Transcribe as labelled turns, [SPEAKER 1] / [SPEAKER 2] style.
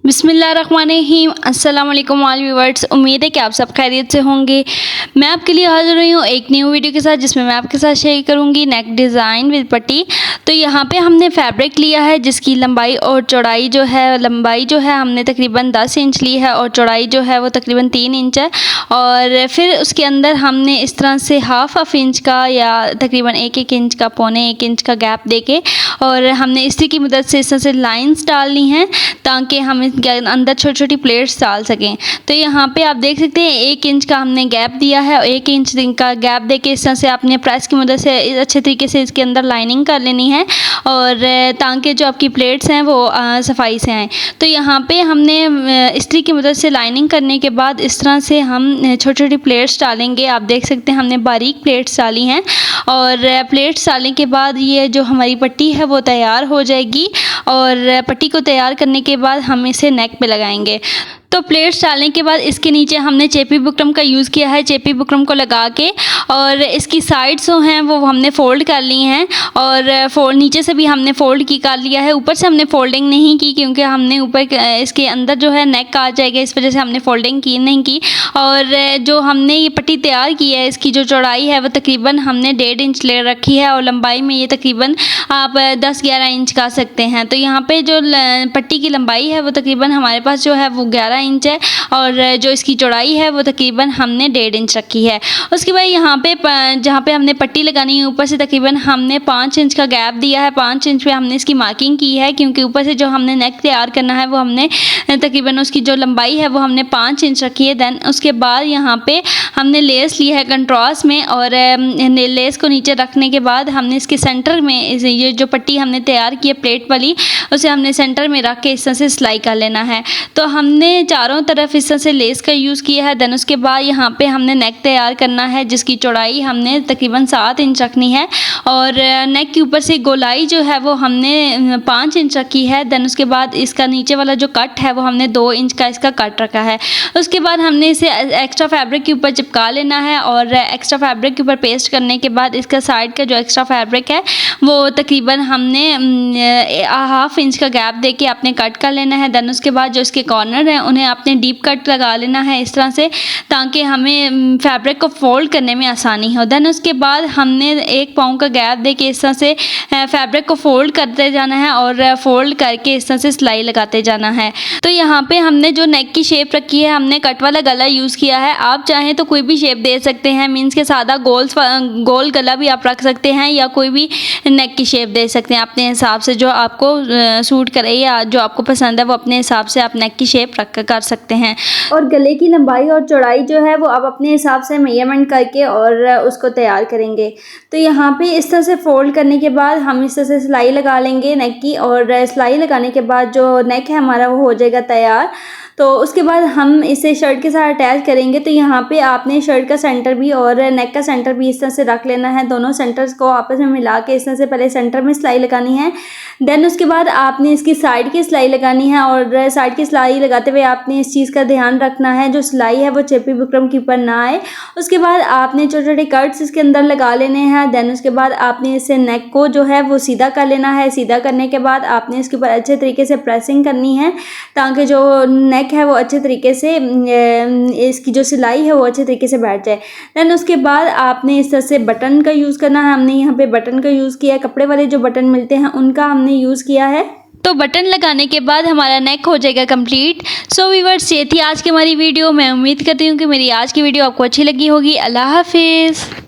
[SPEAKER 1] बिस्मिल्लाहिर्रहमानिर्रहीम। अस्सलाम वालेकुम ऑल व्यूअर्स, उम्मीद है कि आप सब खैरियत से होंगे। मैं आपके लिए हाज़िर हुई हूँ एक न्यू वीडियो के साथ, जिसमें मैं आपके साथ शेयर करूँगी नेक डिज़ाइन विद पट्टी। तो यहाँ पे हमने फैब्रिक लिया है जिसकी लंबाई और चौड़ाई जो है, लंबाई जो है हमने तकरीबन 10 इंच ली है और चौड़ाई जो है वो तकरीबन 3 इंच है। और फिर उसके अंदर हमने इस तरह से हाफ इंच का या तकरीबन 1 इंच का, पौने 1 इंच का गैप देके और हमने इस्त्री की मदद से इस तरह से लाइंस डालनी हैं ताकि हम इसके अंदर छोटी छोटी प्लेट्स डाल सकें। तो यहाँ पे आप देख सकते हैं 1 इंच का हमने गैप दिया है और 1 इंच का गैप दे के इस तरह से आपने प्रेस की मदद से अच्छे तरीके से इसके अंदर लाइनिंग कर लेनी है और ताकि जो आपकी प्लेट्स हैं वो सफाई से आएँ। तो यहाँ पे हमने इस्त्री की मदद से लाइनिंग करने के बाद इस तरह से हम छोटी छोटी प्लेट्स डालेंगे। आप देख सकते हैं हमने बारीक प्लेट्स डाली हैं और प्लेट्स डालने के बाद ये जो हमारी पट्टी है वो तैयार हो जाएगी। और पट्टी को तैयार करने के बाद हम इसे नेक पे लगाएंगे। तो प्लेट्स डालने के बाद इसके नीचे हमने चेपी बुकरम का यूज़ किया है। चेपी बुकरम को लगा के और इसकी साइड्स जो हैं वो हमने फ़ोल्ड कर ली हैं और नीचे से भी हमने फ़ोल्ड कर लिया है। ऊपर से हमने फ़ोल्डिंग नहीं की क्योंकि हमने ऊपर इसके अंदर जो है नेक आ जाएगा, इस वजह से हमने फ़ोल्डिंग नहीं की। और जो हमने ये पट्टी तैयार की है इसकी जो चौड़ाई है वो तकरीबन हमने 1.5 इंच ले रखी है और लंबाई में ये तकरीबन आप 10-11 इंच का सकते हैं। तो यहाँ पे जो पट्टी की लंबाई है वो तकरीबन हमारे पास जो है वो 11 इंच है और जो इसकी चौड़ाई है वो तकरीबन हमने 1.5 इंच रखी है। उसके बाद यहाँ पे जहाँ पे हमने पट्टी लगानी है ऊपर से तकरीबन हमने 5 इंच का गैप दिया है। 5 इंच पे हमने इसकी मार्किंग की है क्योंकि ऊपर से जो हमने नेक तैयार करना है वो हमने तकरीबन उसकी जो लंबाई है वो हमने 5 इंच रखी है। दैन उसके बाद यहाँ पे हमने लेस ली है कंट्रास्ट में और लेस को नीचे रखने के बाद हमने इसके सेंटर में ये जो पट्टी हमने तैयार की है प्लेट वाली, उसे हमने सेंटर में रख के इस तरह से सिलाई कर लेना है। तो हमने चारों तरफ इस तरह से लेस का यूज़ किया है। देन उसके बाद यहाँ पे हमने नेक तैयार करना है जिसकी चौड़ाई हमने तकरीबन 7 इंच रखनी है और नेक के ऊपर से गोलाई जो है वो हमने 5 इंच रखी है। देन उसके बाद इसका नीचे वाला जो कट है वो हमने 2 इंच का इसका कट रखा है। उसके बाद हमने इसे एक्स्ट्रा फैब्रिक के ऊपर चिपका लेना है और एक्स्ट्रा फैब्रिक के ऊपर पेस्ट करने के बाद इसका साइड का जो एक्स्ट्रा फैब्रिक है वो तकरीबन हमने 1/2 इंच का गैप दे के आपने कट कर लेना है। देन उसके बाद जो इसके कॉर्नर हैं उन्हें आपने डीप कट लगा लेना है इस तरह से ताकि हमें फैब्रिक को फोल्ड करने में आसानी हो। देन उसके बाद हमने 1 पाँव का गैप दे के इस तरह से फैब्रिक को फोल्ड करते जाना है और फोल्ड करके इस तरह से सिलाई लगाते जाना है। तो यहाँ पे हमने जो नेक की शेप रखी है हमने कट वाला गला यूज़ किया है। आप चाहें तो कोई भी शेप दे सकते हैं, मीन्स के सादा गोल गला भी आप रख सकते हैं या कोई भी नेक की शेप दे सकते हैं अपने हिसाब से, जो आपको सूट करे या जो आपको पसंद है वो अपने हिसाब से आप नेक की शेप रख कर सकते हैं। और गले की लंबाई और चौड़ाई जो है वो आप अपने हिसाब से मेजरमेंट करके और उसको तैयार करेंगे। तो यहाँ पे इस तरह से फोल्ड करने के बाद हम इस तरह से सिलाई लगा लेंगे नेक की और सिलाई लगाने के बाद जो नेक है हमारा वो हो जाएगा तैयार। तो उसके बाद हम इसे शर्ट के साथ अटैच करेंगे। तो यहाँ पे आपने शर्ट का सेंटर भी और नेक का सेंटर भी इस तरह से रख लेना है। दोनों सेंटर्स को आपस में मिला के इस तरह से पहले सेंटर में सिलाई लगानी है। देन उसके बाद आपने इसकी साइड की सिलाई लगानी है और साइड की सिलाई लगाते हुए आपने इस चीज़ का ध्यान रखना है जो सिलाई है वो चेपी बुकरम के ऊपर ना आए। उसके बाद आपने छोटे छोटे कट्स इसके अंदर लगा लेने हैं। देन उसके बाद आपने इससे नेक को जो है वो सीधा कर लेना है। सीधा करने के बाद आपने इसके ऊपर अच्छे तरीके से प्रेसिंग करनी है ताकि जो नेक है वो अच्छे तरीके से इसकी जो सिलाई है वो अच्छे तरीके से बैठ जाए। देन उसके बाद आपने इस तरह से बटन का यूज़ करना है। हमने यहाँ पे बटन का यूज़ किया है, कपड़े वाले जो बटन मिलते हैं उनका हमने यूज़ किया है। तो बटन लगाने के बाद हमारा नेक हो जाएगा कंप्लीट। सो व्यूअर्स, ये थी आज की हमारी वीडियो। मैं उम्मीद करती हूँ कि मेरी आज की वीडियो आपको अच्छी लगी होगी। अल्लाह हाफिज़।